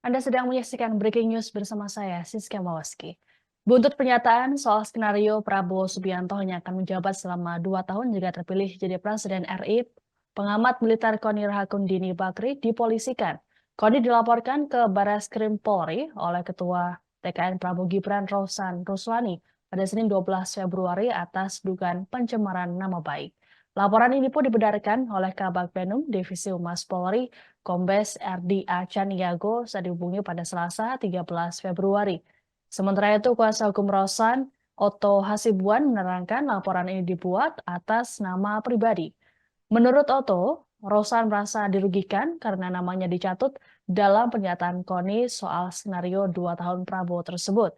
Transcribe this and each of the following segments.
Anda sedang menyaksikan Breaking News bersama saya, Siska Mawaski. Buntut pernyataan soal skenario Prabowo Subianto hanya akan menjabat selama 2 tahun jika terpilih jadi Presiden RI, pengamat militer Koni Rahakundini Bakri dipolisikan. Koni dilaporkan ke Barreskrim Polri oleh Ketua TKN Prabowo Gibran Rosan Ruslani pada Senin 12 Februari atas dugaan pencemaran nama baik. Laporan ini pun dibenarkan oleh Kabag Penum Divisi Humas Polri, Kombes RDA Caniago saat dihubungi pada Selasa 13 Februari. Sementara itu, kuasa hukum Rosan, Otto Hasibuan menerangkan laporan ini dibuat atas nama pribadi. Menurut Otto, Rosan merasa dirugikan karena namanya dicatut dalam pernyataan Koni soal skenario 2 tahun Prabowo tersebut.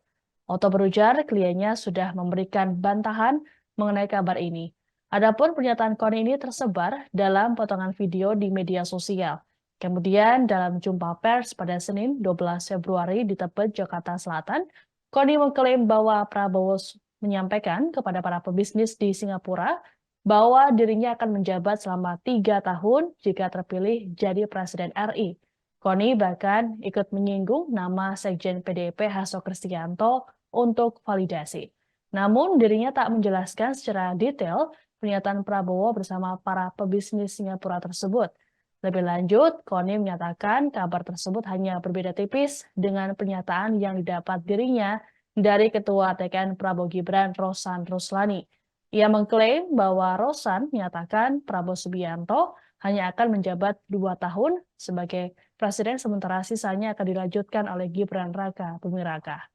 Otto berujar kliennya sudah memberikan bantahan mengenai kabar ini. Adapun pernyataan Koni ini tersebar dalam potongan video di media sosial. Kemudian dalam jumpa pers pada Senin 12 Februari di Tebet, Jakarta Selatan, Koni mengklaim bahwa Prabowo menyampaikan kepada para pebisnis di Singapura bahwa dirinya akan menjabat selama 3 tahun jika terpilih jadi Presiden RI. Koni bahkan ikut menyinggung nama Sekjen PDIP Hasto Kristianto untuk validasi. Namun dirinya tak menjelaskan secara detail pernyataan Prabowo bersama para pebisnis Singapura tersebut. Lebih lanjut, Koni menyatakan kabar tersebut hanya berbeda tipis dengan pernyataan yang didapat dirinya dari Ketua TKN Prabowo Gibran Rosan Ruslani. Ia mengklaim bahwa Rosan menyatakan Prabowo Subianto hanya akan menjabat 2 tahun sebagai presiden sementara sisanya akan dilanjutkan oleh Gibran Raka Buming Raka.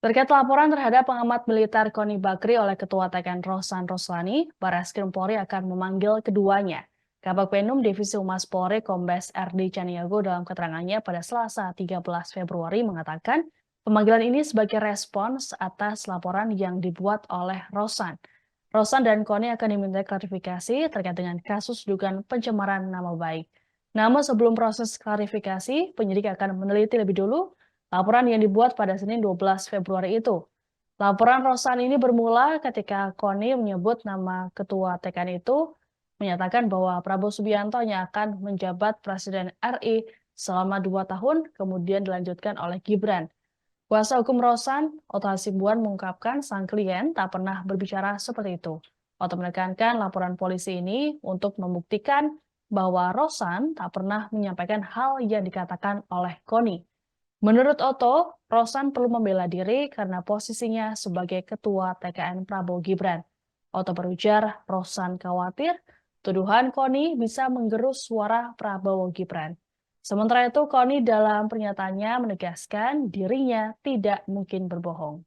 Terkait laporan terhadap pengamat militer Koni Bakri oleh Ketua TKN Rosan Roslani, Barreskrim Polri akan memanggil keduanya. Kabag Penum Divisi Humas Polri Kombes RD Caniago dalam keterangannya pada Selasa 13 Februari mengatakan pemanggilan ini sebagai respons atas laporan yang dibuat oleh Rosan. Rosan dan Koni akan diminta klarifikasi terkait dengan kasus dugaan pencemaran nama baik. Namun sebelum proses klarifikasi, penyidik akan meneliti lebih dulu laporan yang dibuat pada Senin 12 Februari itu. Laporan Rosan ini bermula ketika Koni menyebut nama ketua TKN itu menyatakan bahwa Prabowo Subianto hanya akan menjabat Presiden RI selama 2 tahun, kemudian dilanjutkan oleh Gibran. Kuasa hukum Rosan, Otto Hasibuan mengungkapkan sang klien tak pernah berbicara seperti itu. Otto menekankan laporan polisi ini untuk membuktikan bahwa Rosan tak pernah menyampaikan hal yang dikatakan oleh Koni. Menurut Otto, Rosan perlu membela diri karena posisinya sebagai ketua TKN Prabowo Gibran. Otto berujar Rosan khawatir tuduhan Koni bisa menggerus suara Prabowo Gibran. Sementara itu, Koni dalam pernyataannya menegaskan dirinya tidak mungkin berbohong.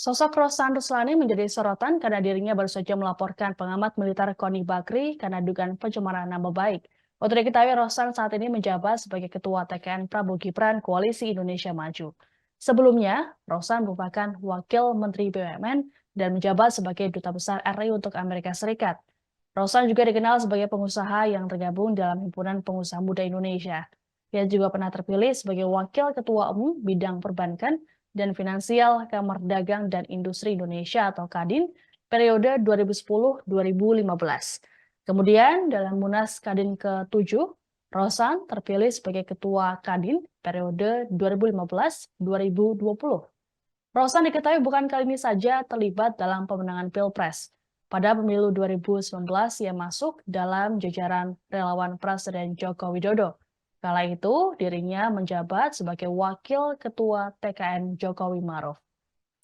Sosok Rosan Ruslani menjadi sorotan karena dirinya baru saja melaporkan pengamat militer Koni Bakri karena dugaan pencemaran nama baik. Untuk diketahui, Rosan saat ini menjabat sebagai Ketua TKN Prabowo Gibran Koalisi Indonesia Maju. Sebelumnya, Rosan merupakan Wakil Menteri BUMN dan menjabat sebagai Duta Besar RI untuk Amerika Serikat. Rosan juga dikenal sebagai pengusaha yang tergabung dalam Himpunan Pengusaha Muda Indonesia. Ia juga pernah terpilih sebagai Wakil Ketua Umum Bidang Perbankan dan Finansial Kamar Dagang dan Industri Indonesia atau Kadin periode 2010-2015. Kemudian dalam Munas Kadin ke-7, Rosan terpilih sebagai Ketua Kadin periode 2015-2020. Rosan diketahui bukan kali ini saja terlibat dalam pemenangan Pilpres. Pada pemilu 2019, ia masuk dalam jajaran relawan Presiden Joko Widodo. Kala itu, dirinya menjabat sebagai Wakil Ketua TKN Jokowi Maruf.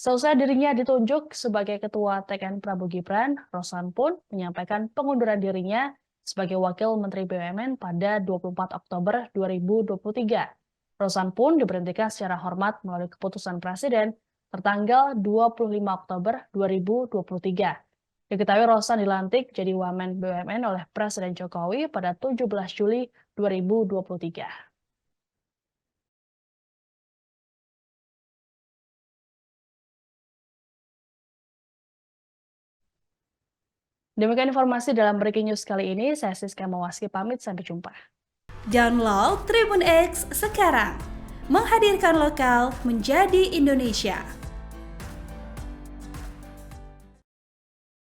Seusai dirinya ditunjuk sebagai Ketua TKN Prabowo Gibran, Rosan pun menyampaikan pengunduran dirinya sebagai Wakil Menteri BUMN pada 24 Oktober 2023. Rosan pun diberhentikan secara hormat melalui keputusan Presiden tertanggal 25 Oktober 2023. Diketahui Rosan dilantik jadi Wamen BUMN oleh Presiden Jokowi pada 17 Juli 2023. Demikian informasi dalam Breaking News kali ini. Saya Siska Mawaski pamit, sampai jumpa. Download Tribun X sekarang, menghadirkan lokal menjadi Indonesia.